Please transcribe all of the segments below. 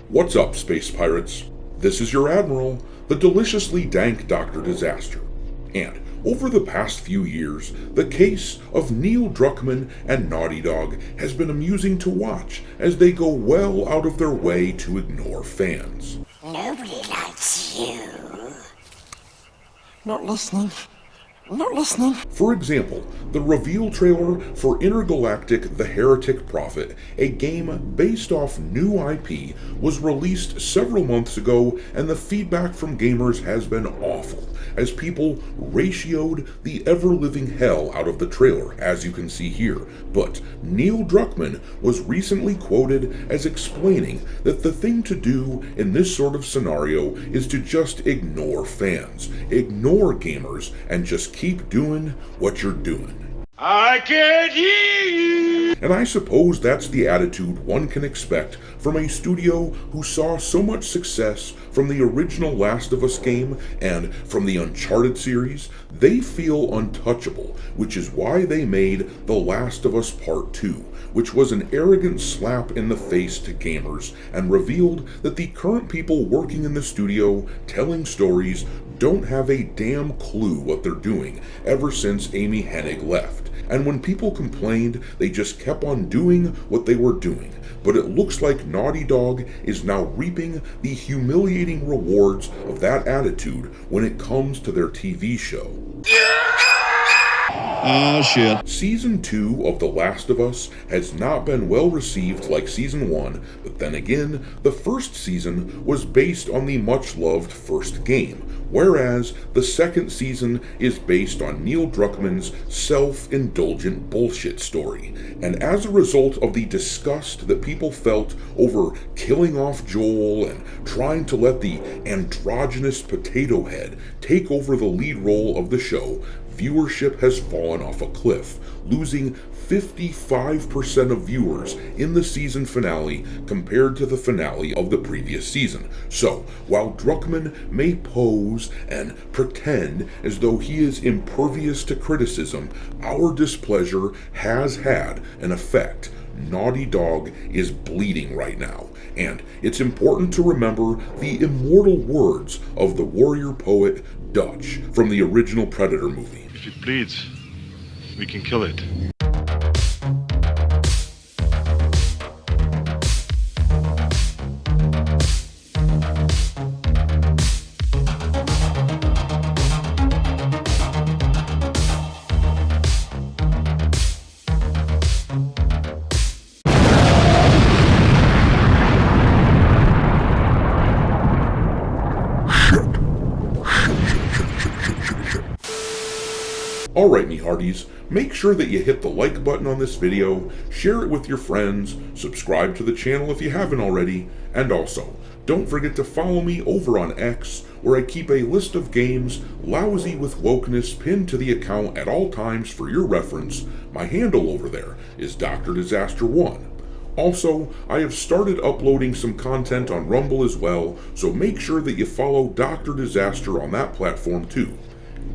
What's up, space pirates? This is your Admiral, the deliciously dank Dr. Disaster. And over the past few years, the case of Neil Druckmann and Naughty Dog has been amusing to watch as they go well out of their way to ignore fans. Nobody likes you. Not listening. Not listening. For example, the reveal trailer for Intergalactic: The Heretic Prophet, a game based off new IP, was released several months ago, and the feedback from gamers has been awful, as people ratioed the ever-living hell out of the trailer, as you can see here. But Neil Druckmann was recently quoted as explaining that the thing to do in this sort of scenario is to just ignore fans, ignore gamers, and just keep doing what you're doing. I can't hear you! And I suppose that's the attitude one can expect from a studio who saw so much success from the original Last of Us game and from the Uncharted series. They feel untouchable, which is why they made The Last of Us Part 2, which was an arrogant slap in the face to gamers and revealed that the current people working in the studio telling stories don't have a damn clue what they're doing ever since Amy Hennig left. And when people complained, they just kept on doing what they were doing. But it looks like Naughty Dog is now reaping the humiliating rewards of that attitude when it comes to their TV show. Oh shit. Season 2 of The Last of Us has not been well received like Season 1, but then again, the first season was based on the much-loved first game, whereas the second season is based on Neil Druckmann's self-indulgent bullshit story. And as a result of the disgust that people felt over killing off Joel and trying to let the androgynous potato head take over the lead role of the show, viewership has fallen off a cliff, losing 55% of viewers in the season finale compared to the finale of the previous season. So, while Druckmann may pose and pretend as though he is impervious to criticism, our displeasure has had an effect. Naughty Dog is bleeding right now, and it's important to remember the immortal words of the warrior poet Dutch from the original Predator movie. If it bleeds, we can kill it. Alright, me hearties, make sure that you hit the like button on this video, share it with your friends, subscribe to the channel if you haven't already, and also, don't forget to follow me over on X, where I keep a list of games lousy with wokeness pinned to the account at all times for your reference. My handle over there is Dr. Disaster 1. Also, I have started uploading some content on Rumble as well, so make sure that you follow Dr. Disaster on that platform too.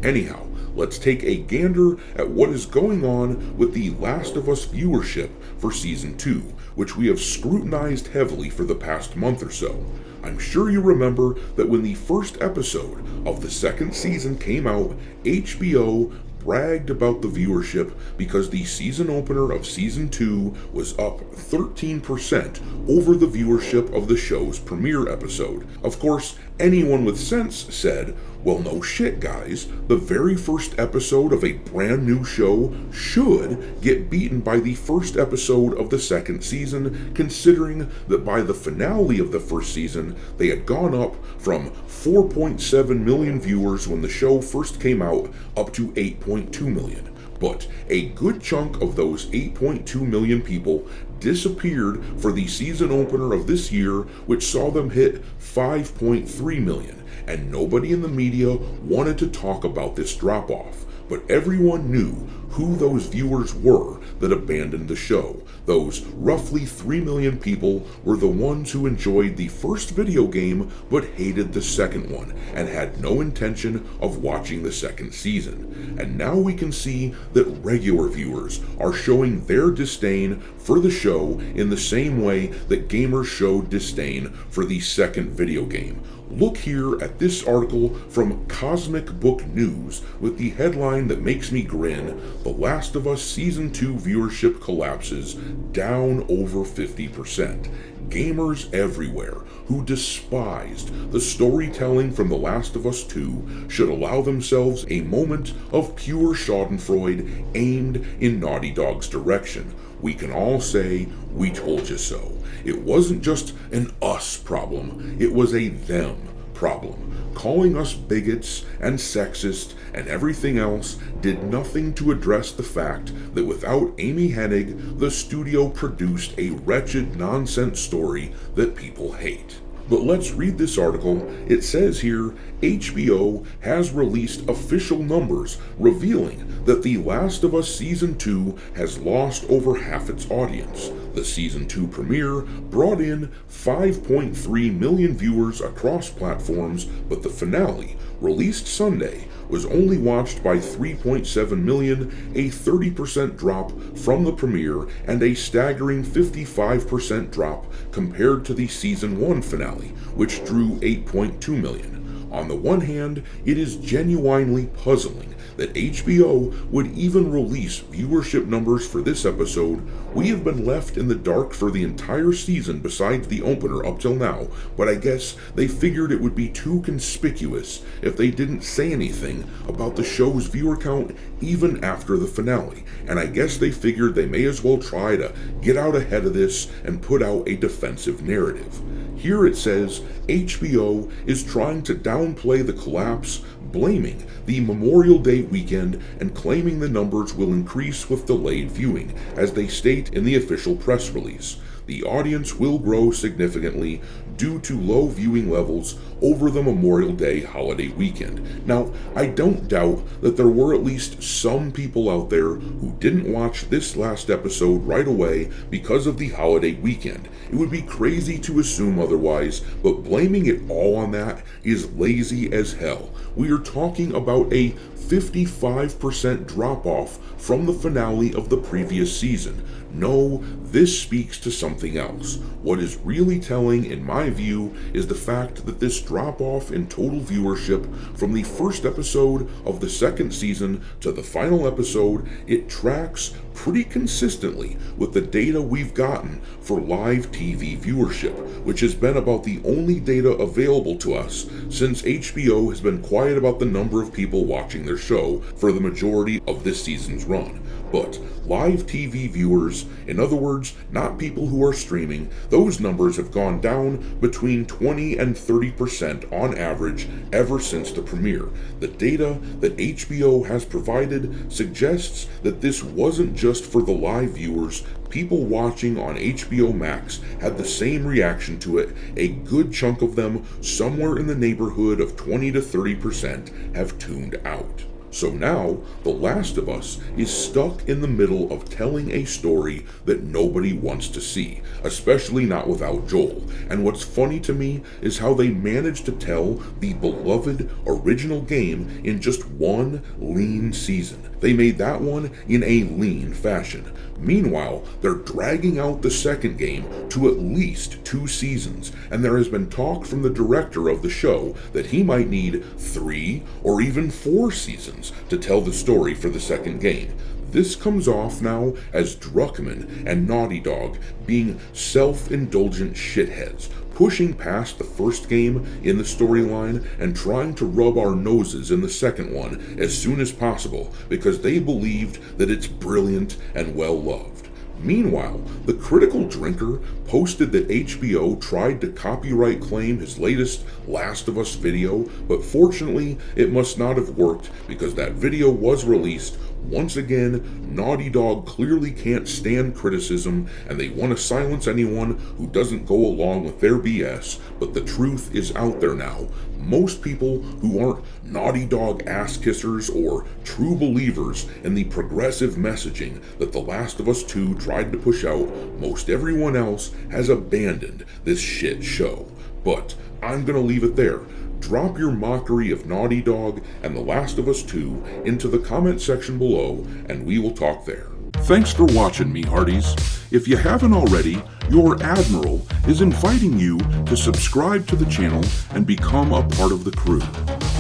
Anyhow, let's take a gander at what is going on with The Last of Us viewership for Season 2, which we have scrutinized heavily for the past month or so. I'm sure you remember that when the first episode of the second season came out, HBO bragged about the viewership because the season opener of Season 2 was up 13% over the viewership of the show's premiere episode. Of course, anyone with sense said, well, no shit, guys. The very first episode of a brand new show should get beaten by the first episode of the second season, considering that by the finale of the first season, they had gone up from 4.7 million viewers when the show first came out up to 8.2 million. But a good chunk of those 8.2 million people disappeared for the season opener of this year, which saw them hit 5.3 million. And nobody in the media wanted to talk about this drop-off. But everyone knew who those viewers were that abandoned the show. Those roughly 3 million people were the ones who enjoyed the first video game but hated the second one and had no intention of watching the second season. And now we can see that regular viewers are showing their disdain for the show in the same way that gamers showed disdain for the second video game. Look here at this article from Cosmic Book News with the headline that makes me grin: The Last of Us Season 2 viewership collapses, down over 50%. Gamers everywhere who despised the storytelling from The Last of Us 2 should allow themselves a moment of pure schadenfreude aimed in Naughty Dog's direction. We can all say, "We told you so." It wasn't just an us problem, it was a them problem. Calling us bigots and sexist and everything else did nothing to address the fact that without Amy Hennig, the studio produced a wretched nonsense story that people hate. But let's read this article. It says here, HBO has released official numbers revealing that The Last of Us Season 2 has lost over half its audience. The Season 2 premiere brought in 5.3 million viewers across platforms, but the finale, released Sunday, was only watched by 3.7 million, a 30% drop from the premiere and a staggering 55% drop compared to the Season 1 finale, which drew 8.2 million. On the one hand, it is genuinely puzzling that HBO would even release viewership numbers for this episode. We have been left in the dark for the entire season besides the opener up till now, but I guess they figured it would be too conspicuous if they didn't say anything about the show's viewer count even after the finale, and I guess they figured they may as well try to get out ahead of this and put out a defensive narrative. Here it says HBO is trying to downplay the collapse, blaming the Memorial Day weekend and claiming the numbers will increase with delayed viewing, as they state in the official press release. The audience will grow significantly due to low viewing levels over the Memorial Day holiday weekend. Now, I don't doubt that there were at least some people out there who didn't watch this last episode right away because of the holiday weekend. It would be crazy to assume otherwise, but blaming it all on that is lazy as hell. We are talking about a 55% drop-off from the finale of the previous season. No, this speaks to something else. What is really telling, in my view, is the fact that this drop-off in total viewership from the first episode of the second season to the final episode, it tracks pretty consistently with the data we've gotten for live TV viewership, which has been about the only data available to us since HBO has been quiet about the number of people watching their show for the majority of this season's run. But live TV viewers, in other words, not people who are streaming, those numbers have gone down between 20 and 30% on average ever since the premiere. The data that HBO has provided suggests that this wasn't just for the live viewers. People watching on HBO Max had the same reaction to it. A good chunk of them, somewhere in the neighborhood of 20 to 30%, have tuned out. So now, The Last of Us is stuck in the middle of telling a story that nobody wants to see, especially not without Joel. And what's funny to me is how they managed to tell the beloved original game in just one lean season. They made that one in a lean fashion. Meanwhile, they're dragging out the second game to at least 2 seasons, and there has been talk from the director of the show that he might need 3 or even 4 seasons to tell the story for the second game. This comes off now as Druckmann and Naughty Dog being self-indulgent shitheads, pushing past the first game in the storyline and trying to rub our noses in the second one as soon as possible because they believed that it's brilliant and well-loved. Meanwhile, the Critical Drinker posted that HBO tried to copyright claim his latest Last of Us video, but fortunately it must not have worked because that video was released Once again, Naughty Dog clearly can't stand criticism, and they want to silence anyone who doesn't go along with their BS, but the truth is out there now. Most people who aren't Naughty Dog ass-kissers or true believers in the progressive messaging that The Last of Us 2 tried to push out, most everyone else has abandoned this shit show. But I'm gonna leave it there. Drop your mockery of Naughty Dog and The Last of Us 2 into the comment section below, and we will talk there. Thanks for watching, me hearties. If you haven't already, your Admiral is inviting you to subscribe to the channel and become a part of the crew.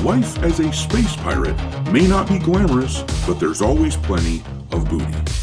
Life as a space pirate may not be glamorous, but there's always plenty of booty.